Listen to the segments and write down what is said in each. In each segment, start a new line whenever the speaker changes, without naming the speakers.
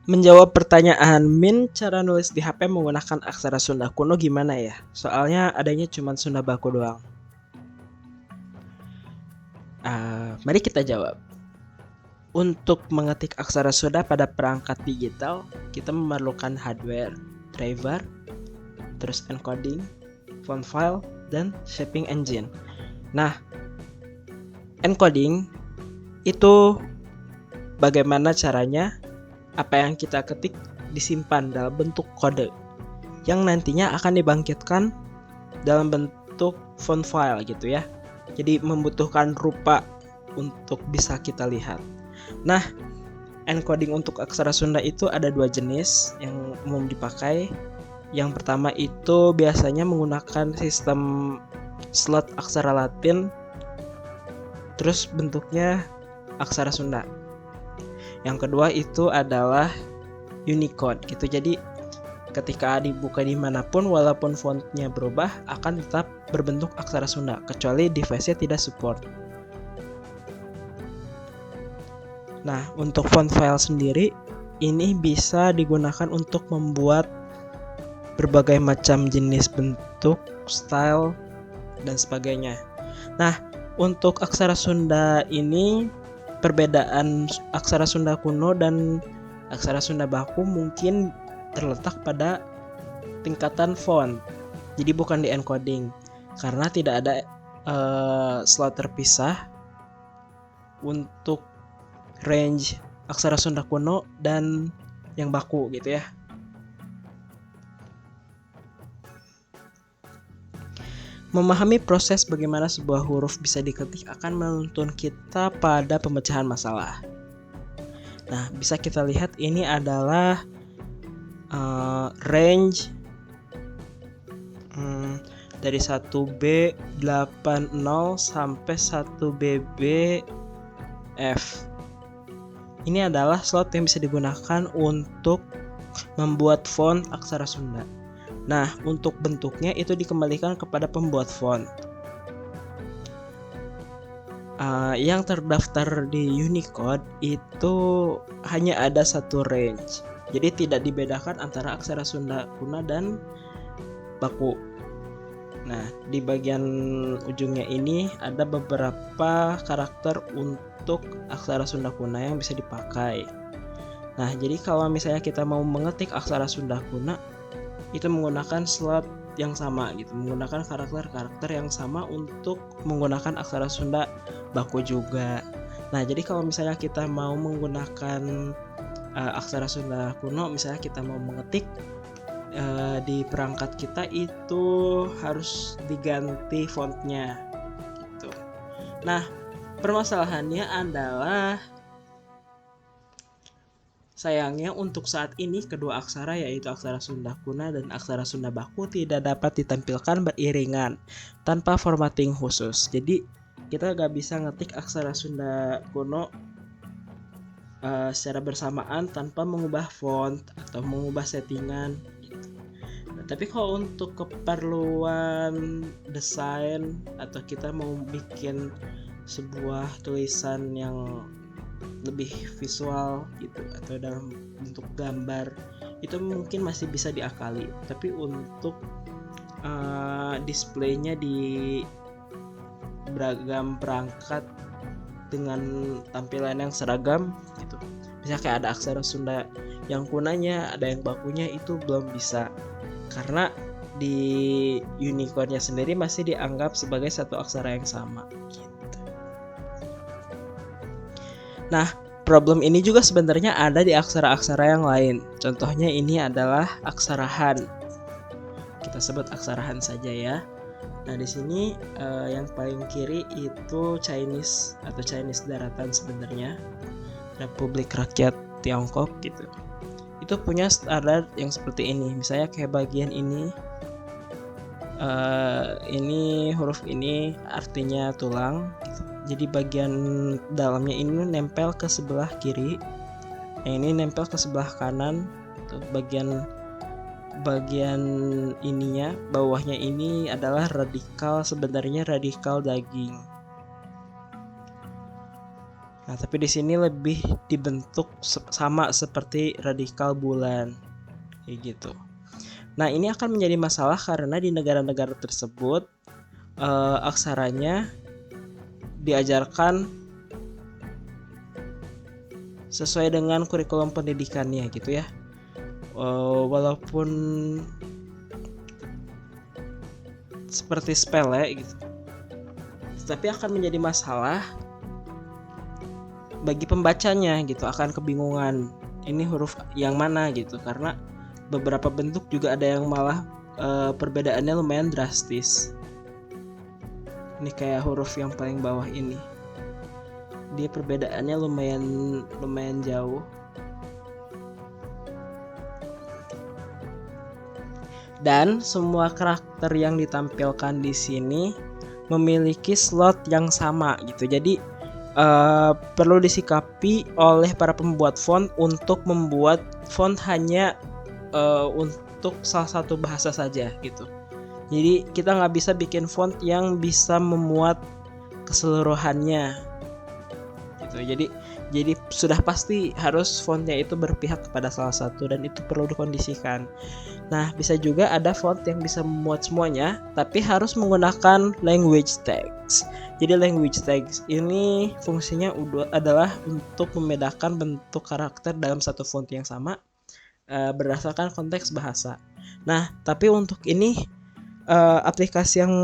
Menjawab pertanyaan Min, cara nulis di HP menggunakan aksara Sunda kuno gimana ya? Soalnya adanya cuma Sunda baku doang. Mari kita jawab. Untuk mengetik aksara Sunda pada perangkat digital, kita memerlukan hardware, driver, terus encoding, font file, dan shaping engine. Nah, encoding itu bagaimana caranya apa yang kita ketik disimpan dalam bentuk kode yang nantinya akan dibangkitkan dalam bentuk font file gitu ya. Jadi membutuhkan rupa untuk bisa kita lihat. Nah, encoding untuk aksara Sunda itu ada dua jenis yang umum dipakai. Yang pertama itu biasanya menggunakan sistem slot aksara Latin, terus bentuknya aksara Sunda. Yang kedua itu adalah Unicode gitu. Jadi ketika dibuka dimanapun walaupun fontnya berubah akan tetap berbentuk aksara Sunda kecuali device-nya tidak support. Nah, untuk font file sendiri ini bisa digunakan untuk membuat berbagai macam jenis bentuk, style, dan sebagainya. Nah, untuk aksara Sunda ini perbedaan aksara Sunda kuno dan aksara Sunda baku mungkin terletak pada tingkatan font. Jadi bukan di encoding karena tidak ada slot terpisah untuk range aksara Sunda kuno dan yang baku gitu ya. Memahami proses bagaimana sebuah huruf bisa diketik akan menuntun kita pada pemecahan masalah. Nah, bisa kita lihat ini adalah range dari 1B80 sampai 1BBF. Ini adalah slot yang bisa digunakan untuk membuat font aksara Sunda. Nah, untuk bentuknya itu dikembalikan kepada pembuat font. Yang terdaftar di Unicode itu hanya ada satu range. Jadi tidak dibedakan antara aksara Sunda kuno dan baku. Nah, di bagian ujungnya ini ada beberapa karakter untuk aksara Sunda kuno yang bisa dipakai. Nah, jadi kalau misalnya kita mau mengetik aksara Sunda kuno itu menggunakan slot yang sama gitu, menggunakan karakter-karakter yang sama untuk menggunakan aksara Sunda baku juga. Nah, jadi kalau misalnya kita mau menggunakan aksara Sunda kuno, misalnya kita mau mengetik di perangkat kita itu harus diganti fontnya gitu. Nah, permasalahannya adalah sayangnya untuk saat ini kedua aksara yaitu aksara Sunda kuno dan aksara Sunda baku tidak dapat ditampilkan beriringan tanpa formatting khusus. Jadi kita gak bisa ngetik aksara Sunda kuno secara bersamaan tanpa mengubah font atau mengubah settingan gitu. Nah, tapi kalau untuk keperluan desain atau kita mau bikin sebuah tulisan yang lebih visual gitu atau dalam bentuk gambar itu mungkin masih bisa diakali, tapi untuk displaynya di beragam perangkat dengan tampilan yang seragam gitu, misalnya kayak ada aksara Sunda yang kunanya ada yang bakunya itu belum bisa karena di Unicode-nya sendiri masih dianggap sebagai satu aksara yang sama gitu. Nah, problem ini juga sebenarnya ada di aksara-aksara yang lain. Contohnya ini adalah aksara Han. Kita sebut aksara Han saja ya. Nah, di sini yang paling kiri itu Chinese atau Chinese daratan sebenarnya. Republik Rakyat Tiongkok gitu. Itu punya standar yang seperti ini. Misalnya kayak bagian ini huruf ini artinya tulang gitu. Jadi bagian dalamnya ini nempel ke sebelah kiri, yang ini nempel ke sebelah kanan. Bagian ininya, bawahnya ini adalah radikal, sebenarnya radikal daging. Nah, tapi di sini lebih dibentuk sama seperti radikal bulan, kayak gitu. Nah, ini akan menjadi masalah karena di negara-negara tersebut aksaranya diajarkan sesuai dengan kurikulum pendidikannya gitu ya. Walaupun seperti sepele gitu, tapi akan menjadi masalah bagi pembacanya gitu, akan kebingungan ini huruf yang mana gitu, karena beberapa bentuk juga ada yang malah perbedaannya lumayan drastis. Ini kayak huruf yang paling bawah ini, dia perbedaannya lumayan jauh. Dan semua karakter yang ditampilkan di sini memiliki slot yang sama gitu. Jadi perlu disikapi oleh para pembuat font untuk membuat font hanya untuk salah satu bahasa saja gitu. Jadi kita nggak bisa bikin font yang bisa memuat keseluruhannya gitu. Jadi sudah pasti harus fontnya itu berpihak kepada salah satu, dan itu perlu dikondisikan. Nah, bisa juga ada font yang bisa memuat semuanya, tapi harus menggunakan language tags. Jadi language tags ini fungsinya adalah untuk membedakan bentuk karakter dalam satu font yang sama berdasarkan konteks bahasa. Nah, tapi untuk ini aplikasi yang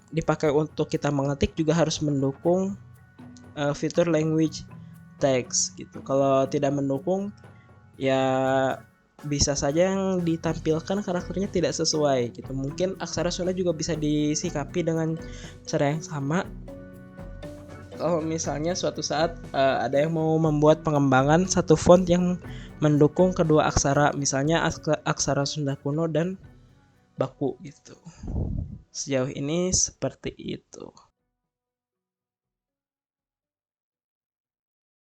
dipakai untuk kita mengetik juga harus mendukung fitur language tags gitu. Kalau tidak mendukung, ya bisa saja yang ditampilkan karakternya tidak sesuai gitu. Mungkin aksara Sunda juga bisa disikapi dengan cara yang sama. Kalau misalnya suatu saat ada yang mau membuat pengembangan satu font yang mendukung kedua aksara, misalnya aksara Sunda kuno dan baku gitu. Sejauh ini seperti itu.